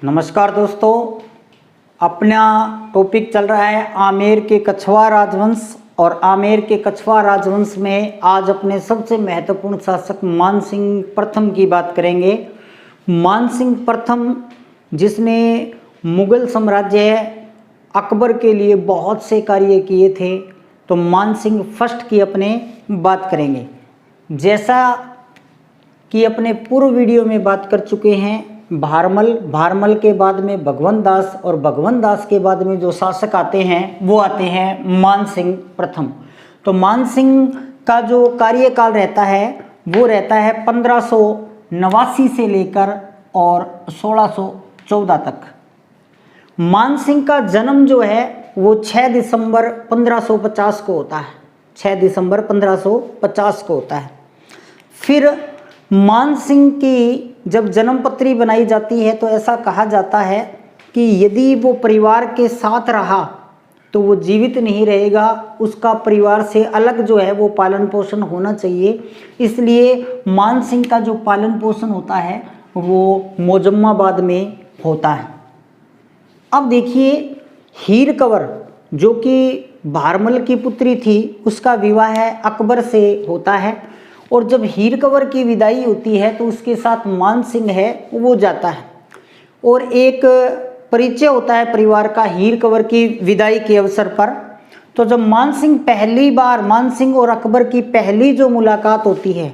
नमस्कार दोस्तों, अपना टॉपिक चल रहा है आमेर के कछवाहा राजवंश। और आमेर के कछवाहा राजवंश में आज अपने सबसे महत्वपूर्ण शासक मानसिंह प्रथम की बात करेंगे। मानसिंह प्रथम जिसने मुगल साम्राज्य अकबर के लिए बहुत से कार्य किए थे, तो मानसिंह फर्स्ट की अपने बात करेंगे। जैसा कि अपने पूर्व वीडियो में बात कर चुके हैं, भारमल के बाद में भगवंत दास और भगवंत दास के बाद में जो शासक आते हैं वो आते हैं मानसिंह प्रथम। तो मानसिंह का जो कार्यकाल रहता है वो रहता है 1589 से लेकर और 1614 तक। मानसिंह का जन्म जो है वो 6 दिसंबर 1550 को होता है। 6 दिसंबर 1550 को होता है। फिर मानसिंह की जब जन्मपत्री बनाई जाती है तो ऐसा कहा जाता है कि यदि वो परिवार के साथ रहा तो वो जीवित नहीं रहेगा, उसका परिवार से अलग जो है वो पालन पोषण होना चाहिए। इसलिए मानसिंह का जो पालन पोषण होता है वो मोजम्माबाद में होता है। अब देखिए, हीर कंवर जो कि भारमल की पुत्री थी, उसका विवाह है अकबर से होता है। और जब हीर कंवर की विदाई होती है तो उसके साथ मानसिंह है वो जाता है और एक परिचय होता है परिवार का हीर कंवर की विदाई के अवसर पर। तो जब मानसिंह और अकबर की पहली जो मुलाकात होती है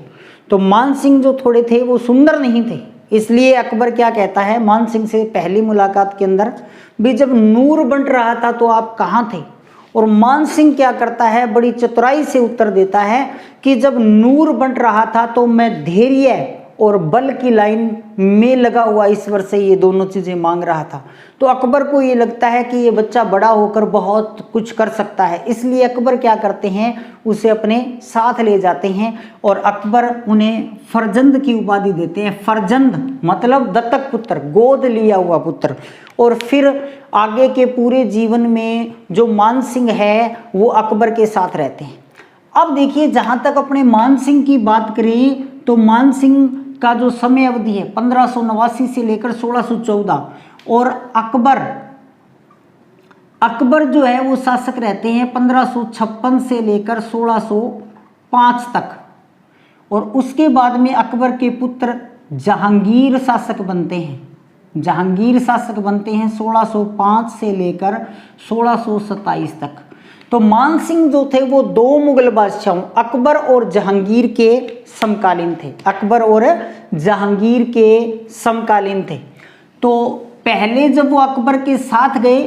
तो मानसिंह जो थोड़े थे वो सुंदर नहीं थे। इसलिए अकबर क्या कहता है मानसिंह से पहली मुलाकात के अंदर, भी जब नूर बंट रहा था तो आप कहाँ थे? और मानसिंह क्या करता है, बड़ी चतुराई से उत्तर देता है कि जब नूर बंट रहा था तो मैं धैर्य और बल की लाइन में लगा हुआ ईश्वर से ये दोनों चीज़ें मांग रहा था। तो अकबर को ये लगता है कि ये बच्चा बड़ा होकर बहुत कुछ कर सकता है, इसलिए अकबर क्या करते हैं, उसे अपने साथ ले जाते हैं और अकबर उन्हें फरजंद की उपाधि देते हैं। फरजंद मतलब दत्तक पुत्र, गोद लिया हुआ पुत्र। और फिर आगे के पूरे जीवन में जो मानसिंह है वो अकबर के साथ रहते हैं। अब देखिए, जहाँ तक अपने मानसिंह की बात करें तो मानसिंह का जो समय अवधि है 1589 से लेकर 1614, और अकबर जो है वो शासक रहते हैं 1556 से लेकर 1605 तक। और उसके बाद में अकबर के पुत्र जहांगीर शासक बनते हैं। 1605 से लेकर 1627 तक। तो मानसिंह जो थे वो दो मुगल बादशाहों अकबर और जहांगीर के समकालीन थे। तो पहले जब वो अकबर के साथ गए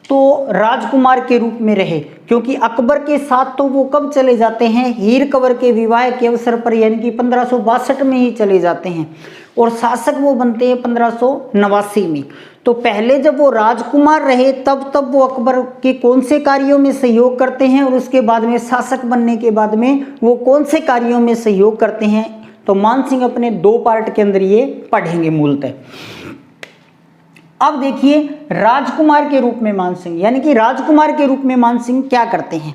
तो राजकुमार के रूप में रहे, क्योंकि अकबर के साथ तो वो कब चले जाते हैं, हीर कंवर के विवाह के अवसर पर, यानी कि 1562 में ही चले जाते हैं। और शासक वो बनते हैं 1589 में। तो पहले जब वो राजकुमार रहे तब वो अकबर के कौन से कार्यों में सहयोग करते हैं, और उसके बाद में शासक बनने के बाद में वो कौन से कार्यों में सहयोग करते हैं, तो मानसिंह अपने 2 पार्ट के अंदर ये पढ़ेंगे मूलतः। अब देखिए, राजकुमार के रूप में मानसिंह, यानी कि राजकुमार के रूप में मानसिंह क्या करते हैं।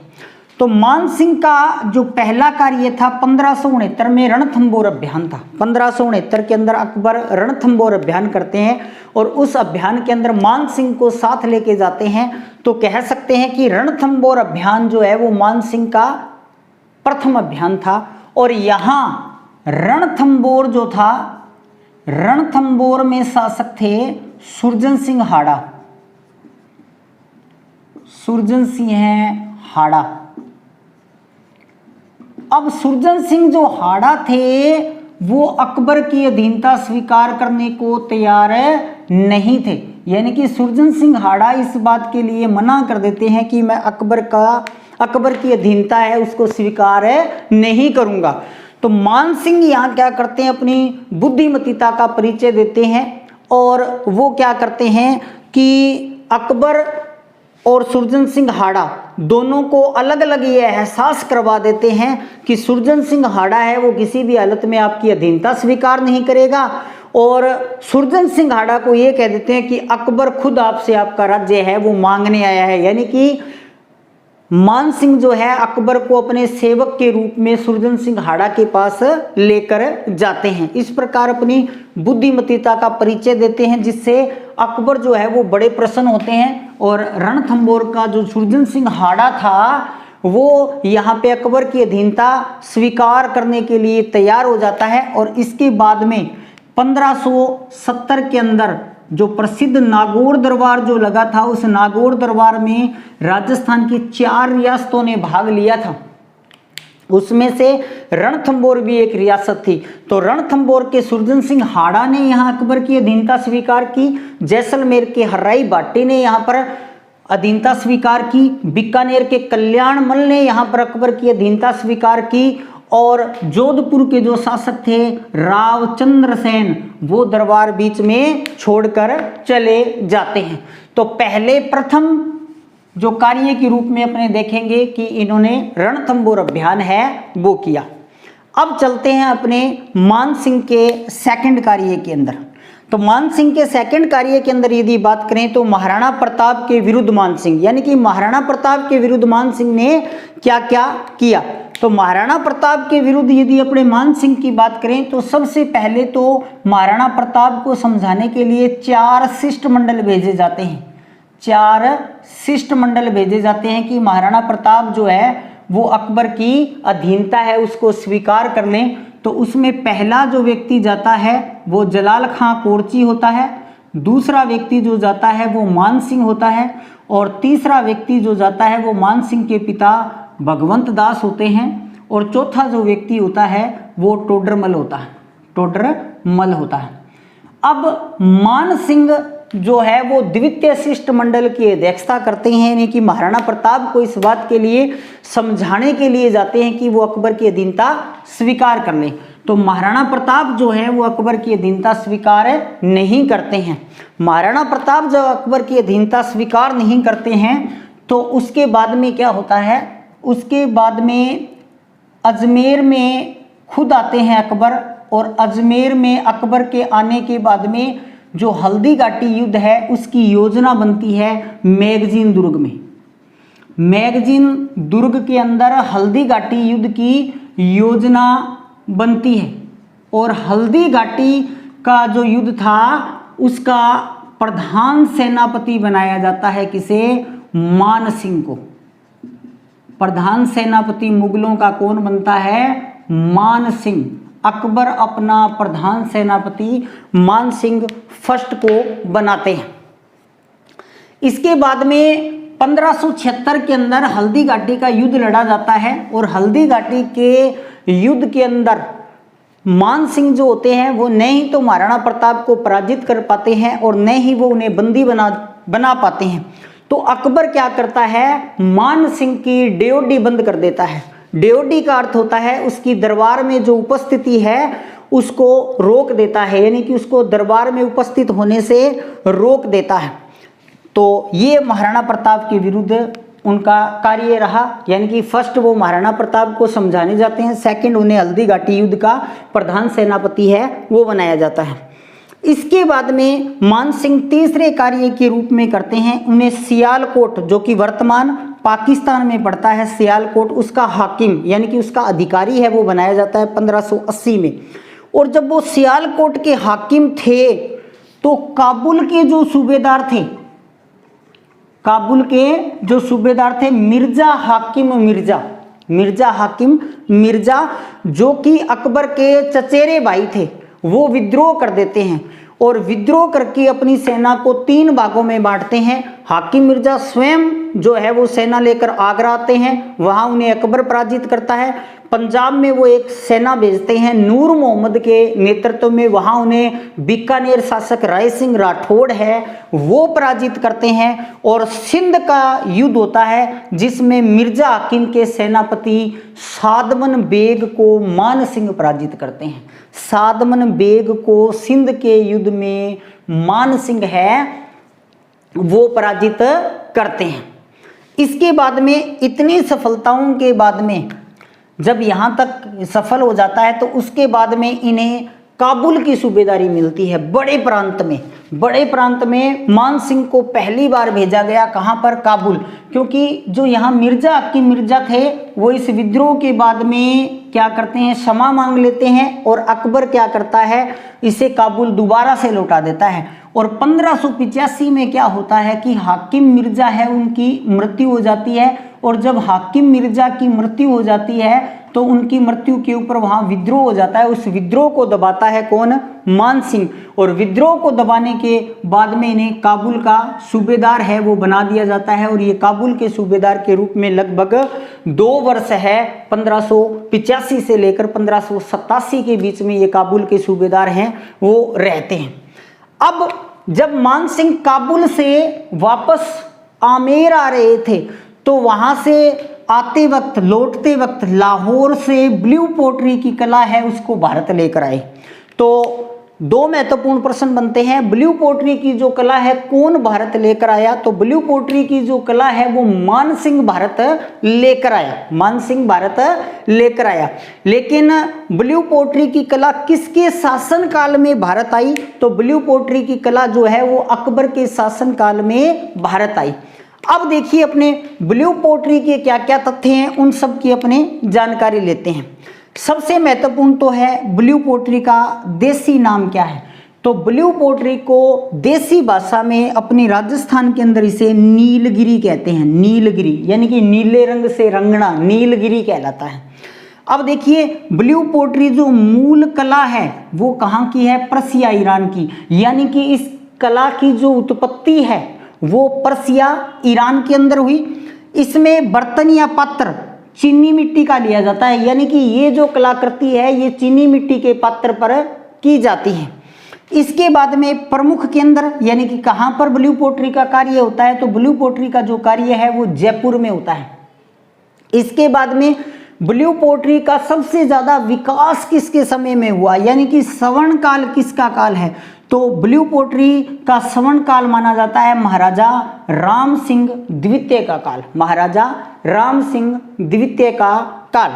तो मानसिंह का जो पहला कार्य था 1569 में रणथंबोर अभियान था। 1569 के अंदर अकबर रणथंबोर अभियान करते हैं और उस अभियान के अंदर मानसिंह को साथ लेके जाते हैं। तो कह सकते हैं कि रणथंबोर अभियान जो है वो मानसिंह का प्रथम अभियान था। और यहाँ रणथंबोर जो था, रणथंबोर में शासक थे सुरजन सिंह हाड़ा। अब सुरजन सिंह जो हाड़ा थे वो अकबर की अधीनता स्वीकार करने को तैयार नहीं थे, यानी कि सुरजन सिंह हाड़ा इस बात के लिए मना कर देते हैं कि मैं अकबर की अधीनता है उसको स्वीकार नहीं करूंगा। तो मानसिंह यहाँ क्या करते हैं, अपनी बुद्धिमतीता का परिचय देते हैं और वो क्या करते हैं कि अकबर और सुरजन सिंह हाड़ा दोनों को अलग अलग ये एहसास करवा देते हैं कि सुरजन सिंह हाड़ा है वो किसी भी हालत में आपकी अधीनता स्वीकार नहीं करेगा। और सुरजन सिंह हाड़ा को ये कह देते हैं कि अकबर खुद आपसे आपका राज्य है वो मांगने आया है, यानी कि मान सिंह जो है अकबर को अपने सेवक के रूप में सुरजन सिंह हाड़ा के पास लेकर जाते हैं। इस प्रकार अपनी बुद्धिमत्ता का परिचय देते हैं, जिससे अकबर जो है वो बड़े प्रसन्न होते हैं। और रणथंभौर का जो सुरजन सिंह हाड़ा था वो यहाँ पे अकबर की अधीनता स्वीकार करने के लिए तैयार हो जाता है। और इसके बाद में 1570 के अंदर जो प्रसिद्ध नागौर दरबार जो लगा था, उस नागौर दरबार में राजस्थान की 4 रियासतों ने भाग लिया था। उसमें से रणथंभौर भी एक रियासत थी। तो रणथंभौर के सुरजन सिंह हाड़ा ने यहाँ अकबर की अधीनता स्वीकार की। जैसलमेर के हर्राई बाटी ने यहाँ पर अधीनता स्वीकार की। बीकानेर के कल्याणमल ने यहाँ पर अकबर की अधीनता स्वीकार की। और जोधपुर के जो शासक थे रावचंद्र सेन, वो दरबार बीच में छोड़कर चले जाते हैं। तो पहले प्रथम जो कार्य के रूप में अपने देखेंगे कि इन्होंने रणथंभौर अभियान है वो किया। अब चलते हैं अपने मान सिंह के सेकंड कार्य के अंदर। तो मान सिंह के सेकंड कार्य के अंदर यदि बात करें तो महाराणा प्रताप के विरुद्ध मान सिंह, यानी कि महाराणा प्रताप के विरुद्ध मान सिंह ने क्या क्या किया। तो महाराणा प्रताप के विरुद्ध यदि अपने मान सिंह की बात करें तो सबसे पहले तो महाराणा प्रताप को समझाने के लिए 4 शिष्टमंडल भेजे जाते हैं। 4 शिष्टमंडल भेजे जाते हैं कि महाराणा प्रताप जो है वो अकबर की अधीनता है उसको स्वीकार कर लें। तो उसमें पहला जो व्यक्ति जाता है वो जलाल खां कोरची होता है, दूसरा व्यक्ति जो जाता है वो मान सिंह होता है, और तीसरा व्यक्ति जो जाता है वो मान सिंह के पिता भगवंत दास होते हैं, और चौथा जो व्यक्ति होता है वो टोडरमल होता है। टोडरमल होता है। अब मान सिंह जो है वो द्वितीय शिष्टमंडल की अध्यक्षता करते हैं, यानी कि महाराणा प्रताप को इस बात के लिए समझाने के लिए जाते हैं कि वो अकबर की अधीनता स्वीकार कर लें। तो महाराणा प्रताप जो है वो अकबर की अधीनता स्वीकार नहीं करते हैं। महाराणा प्रताप जब अकबर की अधीनता स्वीकार नहीं करते हैं तो उसके बाद में क्या होता है, उसके बाद में अजमेर में खुद आते हैं अकबर, और अजमेर में अकबर के आने के बाद में जो हल्दी घाटी युद्ध है उसकी योजना बनती है मैगजीन दुर्ग में। मैगजीन दुर्ग के अंदर हल्दी घाटी युद्ध की योजना बनती है, और हल्दी घाटी का जो युद्ध था उसका प्रधान सेनापति बनाया जाता है किसे, मान सिंह को। प्रधान सेनापति मुगलों का कौन बनता है, मान सिंह। अकबर अपना प्रधान सेनापति मान सिंह फर्स्ट को बनाते हैं। इसके बाद में 1576 के अंदर हल्दी घाटी का युद्ध लड़ा जाता है, और हल्दी घाटी के युद्ध के अंदर मान सिंह जो होते हैं वो न ही तो महाराणा प्रताप को पराजित कर पाते हैं और न ही वो उन्हें बंदी बना पाते हैं। तो अकबर क्या करता है, मान सिंह की ड्योढ़ी बंद कर देता है। ड्योढ़ी का अर्थ होता है उसकी दरबार में जो उपस्थिति है उसको रोक देता है, यानी कि उसको दरबार में उपस्थित होने से रोक देता है। तो ये महाराणा प्रताप के विरुद्ध उनका कार्य रहा, यानी कि फर्स्ट वो महाराणा प्रताप को समझाने जाते हैं, सेकंड उन्हें हल्दी घाटी युद्ध का प्रधान सेनापति है वो बनाया जाता है। इसके बाद में मान सिंह तीसरे कार्य के रूप में करते हैं, उन्हें सियालकोट जो कि वर्तमान पाकिस्तान में पड़ता है, सियालकोट उसका हाकिम यानी कि उसका अधिकारी है वो बनाया जाता है 1580 में। और जब वो सियालकोट के हाकिम थे तो काबुल के जो सूबेदार थे, काबुल के जो सूबेदार थे मिर्जा हाकिम मिर्जा जो कि अकबर के चचेरे भाई थे, वो विद्रोह कर देते हैं और विद्रोह करके अपनी सेना को 3 भागों में बांटते हैं। हाकिम मिर्जा स्वयं जो है वो सेना लेकर आगरा आते हैं, वहां उन्हें अकबर पराजित करता है। पंजाब में वो एक सेना भेजते हैं नूर मोहम्मद के नेतृत्व में, वहां उन्हें बीकानेर शासक राय सिंह राठौड़ है वो पराजित करते हैं। और सिंध का युद्ध होता है जिसमें मिर्जा हाकिम के सेनापति सादमन बेग को मान सिंह पराजित करते हैं। सादमन बेग को सिंध के युद्ध में मान सिंह है वो पराजित करते हैं। इसके बाद में इतनी सफलताओं के बाद में जब यहाँ तक सफल हो जाता है तो उसके बाद में इन्हें काबुल की सूबेदारी मिलती है। बड़े प्रांत में मान सिंह को पहली बार भेजा गया। कहाँ पर? काबुल। क्योंकि जो यहाँ मिर्जा हकीम मिर्जा थे वो इस विद्रोह के बाद में क्या करते हैं, क्षमा मांग लेते हैं और अकबर क्या करता है, इसे काबुल दोबारा से लौटा देता है। और 1585 में क्या होता है कि हाकिम मिर्जा है उनकी मृत्यु हो जाती है। और जब हाकिम मिर्जा की मृत्यु हो जाती है तो उनकी मृत्यु के ऊपर वहां विद्रोह हो जाता है। उस विद्रोह को दबाता है कौन? मान सिंह। और विद्रोह को दबाने के बाद में इन्हें काबुल का सूबेदार है वो बना दिया जाता है। और ये काबुल के सूबेदार के रूप में लगभग 2 वर्ष है, 1585 से लेकर 1587 के बीच में ये काबुल के सूबेदार हैं वो रहते हैं। अब जब मान सिंह काबुल से वापस आमेर आ रहे थे तो वहां से आते वक्त, लौटते वक्त लाहौर से ब्लू पोट्री की कला है उसको भारत लेकर आए। तो 2 महत्वपूर्ण प्रश्न बनते हैं। ब्लू पोट्री की जो कला है कौन भारत लेकर आया? तो ब्लू पोट्री की जो कला है वो मान सिंह भारत लेकर आया। मान सिंह भारत लेकर आया। लेकिन ब्लू पोट्री की कला किसके शासन काल में भारत आई? तो ब्लू पोट्री की कला जो है वो अकबर के शासन काल में भारत आई। अब देखिए अपने ब्लू पोट्री के क्या क्या तथ्य हैं उन सब की अपने जानकारी लेते हैं। सबसे महत्वपूर्ण तो है ब्लू पोट्री का देसी नाम क्या है? तो ब्लू पोट्री को देसी भाषा में अपने राजस्थान के अंदर इसे नीलगिरी कहते हैं। नीलगिरी यानी कि नीले रंग से रंगना, नीलगिरी कहलाता है। अब देखिए ब्लू पोट्री जो मूल कला है वो कहाँ की है? पर्सिया, ईरान की। यानी कि इस कला की जो उत्पत्ति है वो पर्सिया, ईरान के अंदर हुई। इसमें बर्तन या पात्र चीनी मिट्टी का लिया जाता है। यानी कि ये जो कलाकृति है ये चीनी मिट्टी के पात्र पर की जाती है। इसके बाद में प्रमुख केंद्र यानी कि कहाँ पर ब्लू पोट्री का कार्य होता है? तो ब्लू पोट्री का जो कार्य है वो जयपुर में होता है। इसके बाद में ब्लू पोट्री का सबसे ज्यादा विकास किसके समय में हुआ? यानी कि स्वर्ण काल किसका काल है? तो ब्लू पोट्री का स्वर्ण काल माना जाता है महाराजा राम सिंह द्वितीय का काल। महाराजा राम सिंह द्वितीय का काल।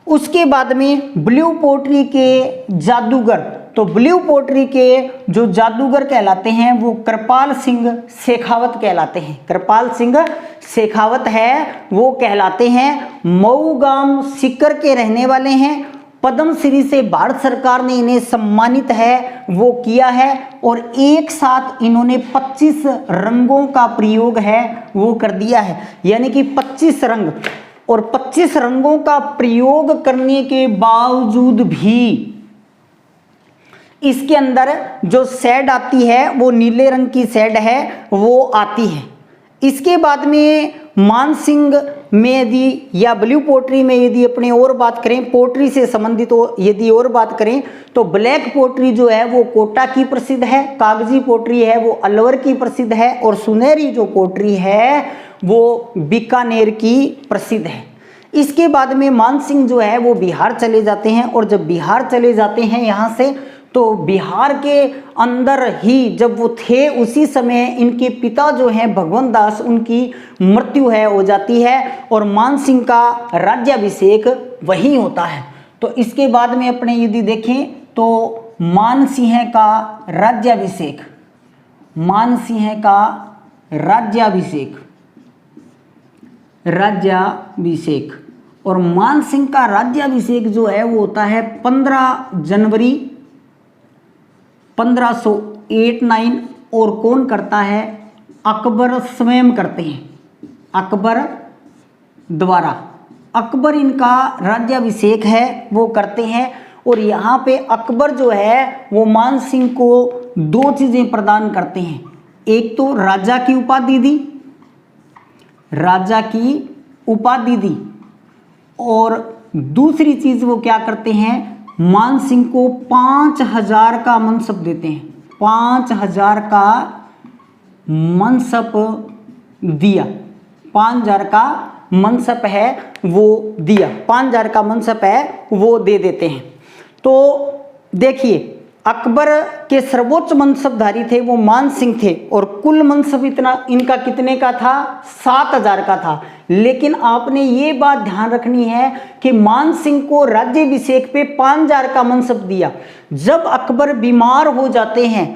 उसके बाद में ब्लू पोट्री के जादूगर, तो ब्लू पोट्री के जो जादूगर कहलाते हैं वो कृपाल सिंह शेखावत कहलाते हैं। कृपाल सिंह शेखावत है वो कहलाते हैं। मऊ गांव सीकर के रहने वाले हैं। पद्मश्री से भारत सरकार ने इन्हें सम्मानित है वो किया है। और एक साथ इन्होंने 25 रंगों का प्रयोग है वो कर दिया है। यानी कि 25 रंग, और 25 रंगों का प्रयोग करने के बावजूद भी इसके अंदर जो शेड आती है वो नीले रंग की शेड है वो आती है। इसके बाद में मानसिंह में यदि या ब्लू पोट्री में यदि अपने और बात करें, पोट्री से संबंधित यदि और बात करें तो ब्लैक पोट्री जो है वो कोटा की प्रसिद्ध है, कागजी पोट्री है वो अलवर की प्रसिद्ध है, और सुनहरी जो पोट्री है वो बीकानेर की प्रसिद्ध है। इसके बाद में मानसिंह जो है वो बिहार चले जाते हैं। और जब बिहार चले जाते हैं यहाँ से, तो बिहार के अंदर ही जब वो थे उसी समय इनके पिता जो हैं भगवंत दास, उनकी मृत्यु है हो जाती है और मानसिंह का राज्याभिषेक वही होता है। तो इसके बाद में अपने यदि देखें तो मानसिंह का राज्याभिषेक, मानसिंह का राज्याभिषेक, और मानसिंह का राज्याभिषेक जो है वो होता है 15 जनवरी 1589। और कौन करता है? अकबर स्वयं करते हैं, अकबर द्वारा। अकबर इनका राज्याभिषेक है वो करते हैं। और यहाँ पे अकबर जो है वो मानसिंह को 2 चीजें प्रदान करते हैं। एक तो राजा की उपाधि दी, राजा की उपाधि दी, और दूसरी चीज वो क्या करते हैं, मानसिंह को 5000 का मनसब देते हैं। 5000 का मनसब दिया, 5000 का मनसब है वो दिया, 5000 का मनसब है वो दे देते हैं। तो देखिए अकबर के सर्वोच्च मनसबधारी थे वो मान सिंह थे और कुल मनसब इनका कितने का था, 7,000 का था। लेकिन आपने ये बात ध्यान रखनी है कि मान सिंह को राज्याभिषेक पे 5,000 का मनसब दिया। जब अकबर बीमार हो जाते हैं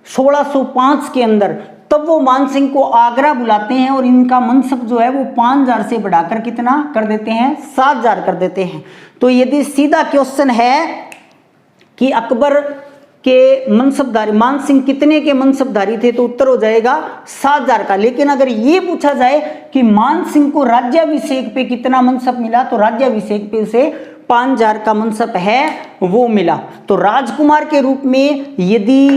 1605 के अंदर, तब वो मान सिंह को आगरा बुलाते हैं और इनका मनसब जो है वो 5,000 से बढ़ाकर कितना कर देते हैं, 7,000 कर देते हैं। तो यदि सीधा क्वेश्चन है कि अकबर के मनसबधारी मान सिंह कितने के मनसबधारी थे, तो उत्तर हो जाएगा 7,000 का। लेकिन अगर ये पूछा जाए कि मान सिंह को राज्याभिषेक पे कितना मनसब मिला, तो राज्याभिषेक पे उसे 5,000 का मनसब है वो मिला। तो राजकुमार के रूप में यदि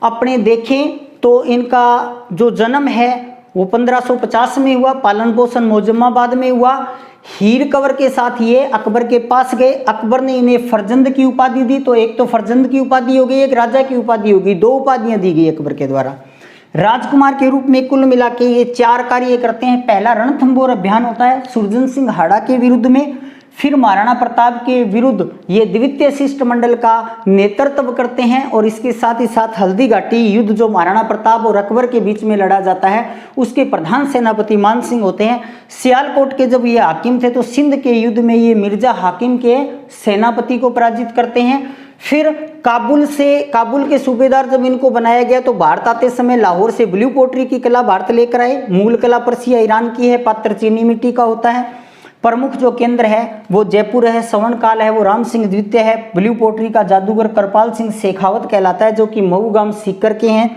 अपने देखें तो इनका जो जन्म है वो 1550 में हुआ, पालन पोषण मोजम्माबाद में हुआ। हीर कंवर के साथ ये अकबर के पास गए, अकबर ने इन्हें फरजंद की उपाधि दी। तो एक तो फरजंद की उपाधि हो गई, एक राजा की उपाधि होगी, 2 उपाधियां दी गई अकबर के द्वारा। राजकुमार के रूप में कुल मिला के ये 4 कार्य करते हैं। पहला रणथंबोर अभियान होता है सुरजन सिंह हाड़ा के विरुद्ध में, फिर महाराणा प्रताप के विरुद्ध ये द्वितीय शिष्टमंडल का नेतृत्व करते हैं, और इसके साथ ही साथ हल्दी घाटी युद्ध जो महाराणा प्रताप और अकबर के बीच में लड़ा जाता है उसके प्रधान सेनापति मान सिंह होते हैं। सियालकोट के जब ये हाकिम थे तो सिंध के युद्ध में ये मिर्जा हाकिम के सेनापति को पराजित करते हैं। फिर काबुल के सूबेदार जब इनको बनाया गया तो भारत आते समय लाहौर से ब्लू पोट्री की कला भारत लेकर आए। मूल कला पर्सिया ईरान की है, पात्र चीनी मिट्टी का होता है। प्रमुख जो केंद्र है वो जयपुर है, स्वर्ण काल है वो राम सिंह द्वितीय है। ब्लू पोट्री का जादूगर कृपाल सिंह शेखावत कहलाता है जो कि मऊ गांव सीकर के हैं।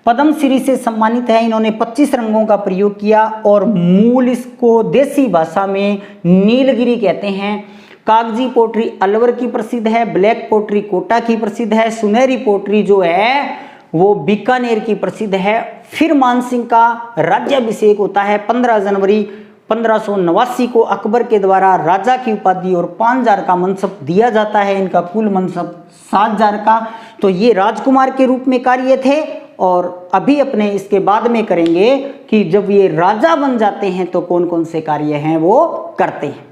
पद्मश्री से सम्मानित है। इन्होंने 25 रंगों का प्रयोग किया और मूल इसको देसी भाषा में नीलगिरी कहते हैं। कागजी पोट्री अलवर की प्रसिद्ध है, ब्लैक पोट्री कोटा की प्रसिद्ध है, सुनहरी पोट्री जो है वो बीकानेर की प्रसिद्ध है। फिर मानसिंह का राज्याभिषेक होता है 15 जनवरी 1589 को अकबर के द्वारा राजा की उपाधि और 5,000 का मनसब दिया जाता है। इनका कुल मनसब 7,000 का। तो ये राजकुमार के रूप में कार्य थे, और अभी अपने इसके बाद में करेंगे कि जब ये राजा बन जाते हैं तो कौन कौन से कार्य हैं वो करते हैं।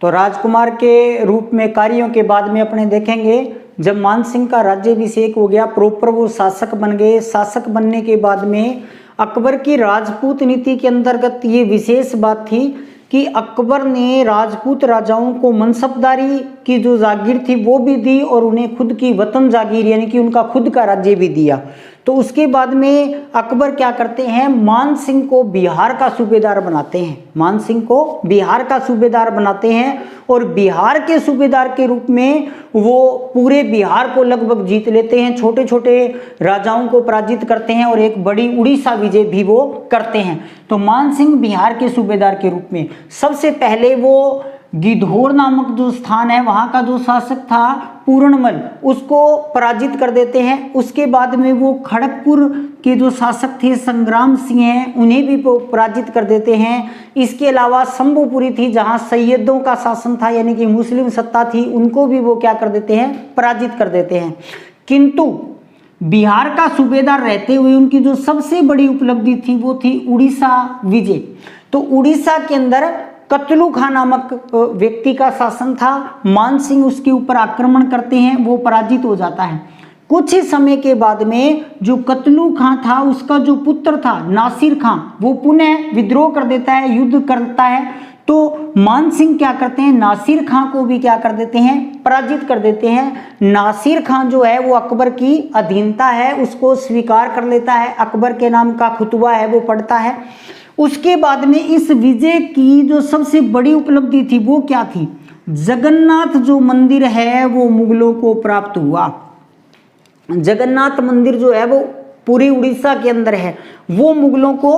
तो राजकुमार के रूप में कार्यों के बाद में अपने देखेंगे जब मानसिंह का राज्याभिषेक हो गया, प्रॉपर वो शासक बन गए। शासक बनने के बाद में अकबर की राजपूत नीति के अंतर्गत ये विशेष बात थी कि अकबर ने राजपूत राजाओं को मनसबदारी की जो जागीर थी वो भी दी और उन्हें खुद की वतन जागीर यानी कि उनका खुद का राज्य भी दिया। तो उसके बाद में अकबर क्या करते हैं, मान सिंह को बिहार का सूबेदार बनाते हैं। मान सिंह को बिहार का सूबेदार बनाते हैं और बिहार के सूबेदार के रूप में वो पूरे बिहार को लगभग जीत लेते हैं। छोटे छोटे राजाओं को पराजित करते हैं और एक बड़ी उड़ीसा विजय भी वो करते हैं। तो मान सिंह बिहार के सूबेदार के रूप में सबसे पहले वो गिद्धौर नामक जो स्थान है वहाँ का जो शासक था पूर्णमल, उसको पराजित कर देते हैं। उसके बाद में वो खड़गपुर के जो शासक थे संग्राम सिंह हैं उन्हें भी पराजित कर देते हैं। इसके अलावा शंभुपुरी थी जहाँ सैयदों का शासन था यानी कि मुस्लिम सत्ता थी, उनको भी वो क्या कर देते हैं, पराजित कर देते हैं। किंतु बिहार का सूबेदार रहते हुए उनकी जो सबसे बड़ी उपलब्धि थी वो थी उड़ीसा विजय। तो उड़ीसा के अंदर कतलू खां नामक व्यक्ति का शासन था। मान सिंह उसके ऊपर आक्रमण करते हैं, वो पराजित हो जाता है। कुछ ही समय के बाद में जो कतलू खां था उसका जो पुत्र था नासिर खां वो पुनः विद्रोह कर देता है, युद्ध करता है। तो मान सिंह क्या करते हैं, नासिर खां को भी क्या कर देते हैं, पराजित कर देते हैं। नासिर खां जो है वो अकबर की अधीनता है उसको स्वीकार कर लेता है, अकबर के नाम का खुतबा है वो पढ़ता है। उसके बाद में इस विजय की जो सबसे बड़ी उपलब्धि थी वो क्या थी, जगन्नाथ जो मंदिर है वो मुगलों को प्राप्त हुआ। जगन्नाथ मंदिर जो है वो पूरी उड़ीसा के अंदर है, वो मुगलों को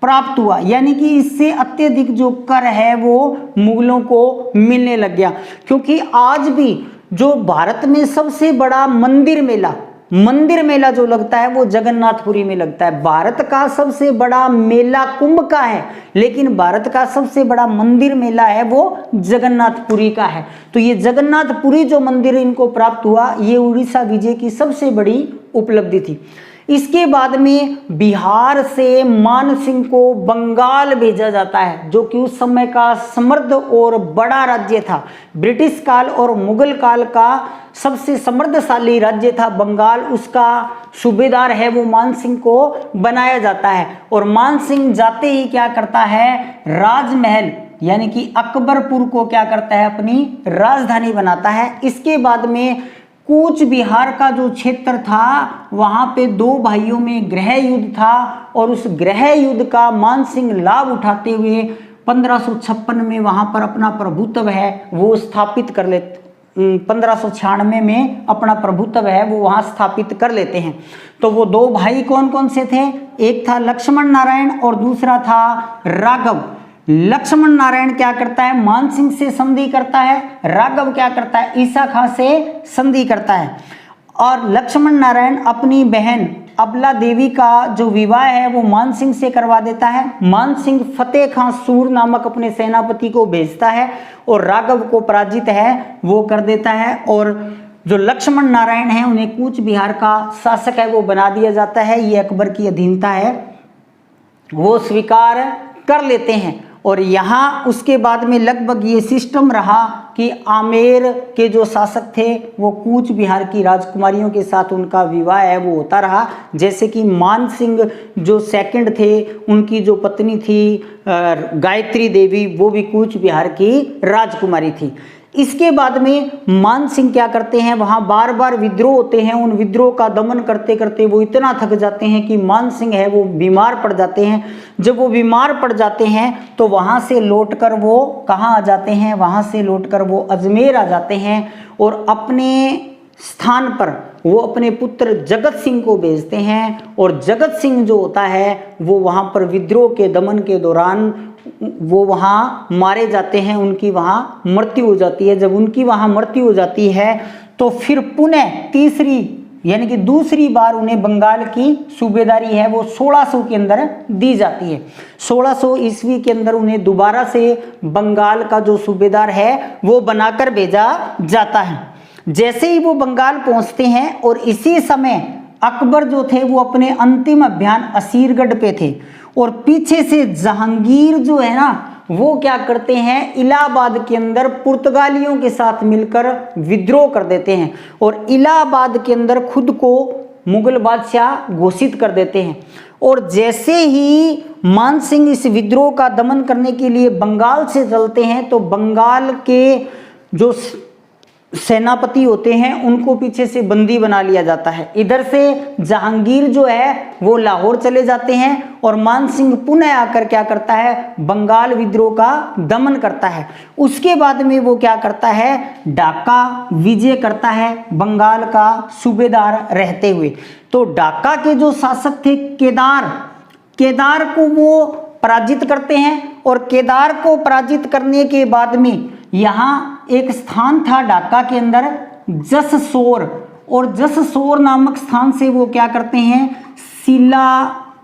प्राप्त हुआ, यानी कि इससे अत्यधिक जो कर है वो मुगलों को मिलने लग गया। क्योंकि आज भी जो भारत में सबसे बड़ा मंदिर मेला जो लगता है वो जगन्नाथपुरी में लगता है। भारत का सबसे बड़ा मेला कुंभ का है, लेकिन भारत का सबसे बड़ा मंदिर मेला है वो जगन्नाथपुरी का है। तो ये जगन्नाथपुरी जो मंदिर इनको प्राप्त हुआ ये उड़ीसा विजय की सबसे बड़ी उपलब्धि थी। इसके बाद में बिहार से मान सिंह को बंगाल भेजा जाता है, जो कि उस समय का समृद्ध और बड़ा राज्य था। ब्रिटिश काल और मुगल काल का सबसे समृद्धशाली राज्य था बंगाल। उसका सूबेदार है वो मान सिंह को बनाया जाता है। और मान सिंह जाते ही क्या करता है, राजमहल यानी कि अकबरपुर को क्या करता है, अपनी राजधानी बनाता है। इसके बाद में कूच बिहार का जो क्षेत्र था वहां पे दो भाइयों में गृह युद्ध था, और उस गृह युद्ध का मान सिंह लाभ उठाते हुए 1556 में वहां पर अपना प्रभुत्व है वो स्थापित कर लेते, 1596 में अपना प्रभुत्व है वो वहां स्थापित कर लेते हैं। तो वो दो भाई कौन कौन से थे, एक था लक्ष्मण नारायण और दूसरा था राघव। लक्ष्मण नारायण क्या करता है, मान सिंह से संधि करता है, राघव क्या करता है, ईसा खां से संधि करता है। और लक्ष्मण नारायण अपनी बहन अबला देवी का जो विवाह है वो मान सिंह से करवा देता है। मान सिंह फतेह खां सूर नामक अपने सेनापति को भेजता है और राघव को पराजित है वो कर देता है। और जो लक्ष्मण नारायण है उन्हें कूच बिहार का शासक है वो बना दिया जाता है। ये अकबर की अधीनता है वो स्वीकार कर लेते हैं। और यहाँ उसके बाद में लगभग ये सिस्टम रहा कि आमेर के जो शासक थे वो कूच बिहार की राजकुमारियों के साथ उनका विवाह है वो होता रहा। जैसे कि मान सिंह जो सेकंड थे उनकी जो पत्नी थी गायत्री देवी वो भी कूच बिहार की राजकुमारी थी। इसके बाद में मान सिंह क्या करते हैं, वहाँ बार बार विद्रोह होते हैं। उन विद्रोह का दमन करते करते वो इतना थक जाते हैं कि मान सिंह है वो बीमार पड़ जाते हैं। जब वो बीमार पड़ जाते हैं तो वहाँ से लौटकर वो कहाँ आ जाते हैं, वहाँ से लौटकर वो अजमेर आ जाते हैं और अपने स्थान पर वो अपने पुत्र जगत सिंह को भेजते हैं। और जगत सिंह जो होता है वो वहाँ पर विद्रोह के दमन के दौरान वो वहाँ मारे जाते हैं, उनकी वहाँ मृत्यु हो जाती है। जब उनकी वहाँ मृत्यु हो जाती है तो फिर पुनः तीसरी यानी कि दूसरी बार उन्हें बंगाल की सूबेदारी है वो 1600 के अंदर दी जाती है। 1600 ईस्वी के अंदर उन्हें दोबारा से बंगाल का जो सूबेदार है वो बनाकर भेजा जाता है। जैसे ही वो बंगाल पहुंचते हैं और इसी समय अकबर जो थे वो अपने अंतिम अभियान असीरगढ़ पे थे और पीछे से जहांगीर जो है ना वो क्या करते हैं, इलाहाबाद के अंदर पुर्तगालियों के साथ मिलकर विद्रोह कर देते हैं और इलाहाबाद के अंदर खुद को मुगल बादशाह घोषित कर देते हैं। और जैसे ही मान सिंह इस विद्रोह का दमन करने के लिए बंगाल से चलते हैं तो बंगाल के जो सेनापति होते हैं उनको पीछे से बंदी बना लिया जाता है। इधर से जहांगीर जो है वो लाहौर चले जाते हैं और मान सिंह पुनः आकर क्या करता है, बंगाल विद्रोह का दमन करता है। उसके बाद में वो क्या करता है, ढाका विजय करता है बंगाल का सूबेदार रहते हुए। तो ढाका के जो शासक थे केदार को वो पराजित करते हैं और केदार को पराजित करने के बाद में यहाँ एक स्थान था ढाका के अंदर जससोर, और जससोर नामक स्थान से वो क्या करते हैं, शीला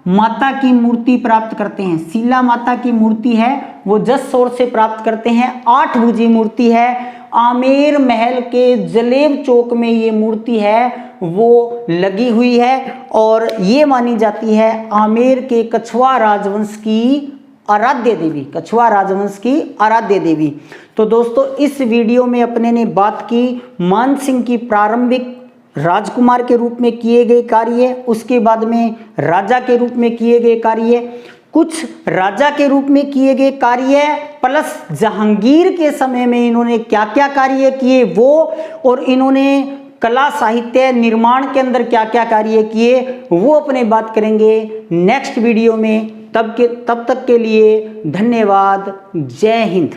माता की मूर्ति प्राप्त करते हैं। शीला माता की मूर्ति है वो जससोर से प्राप्त करते हैं। 8 भुजी मूर्ति है। आमेर महल के जलेब चौक में ये मूर्ति है वो लगी हुई है और ये मानी जाती है आमेर के कछवा राजवंश की आराध्य देवी, कछवा राजवंश की आराध्य देवी। तो दोस्तों इस वीडियो में अपने ने बात की मान सिंह की प्रारंभिक राजकुमार के रूप में किए गए कार्य, उसके बाद में राजा के रूप में किए गए कार्य, कुछ राजा के रूप में किए गए कार्य प्लस जहांगीर के समय में इन्होंने क्या क्या कार्य किए वो, और इन्होंने कला साहित्य निर्माण के अंदर क्या क्या कार्य किए वो अपने बात करेंगे नेक्स्ट वीडियो में। तब तक के लिए धन्यवाद। जय हिंद।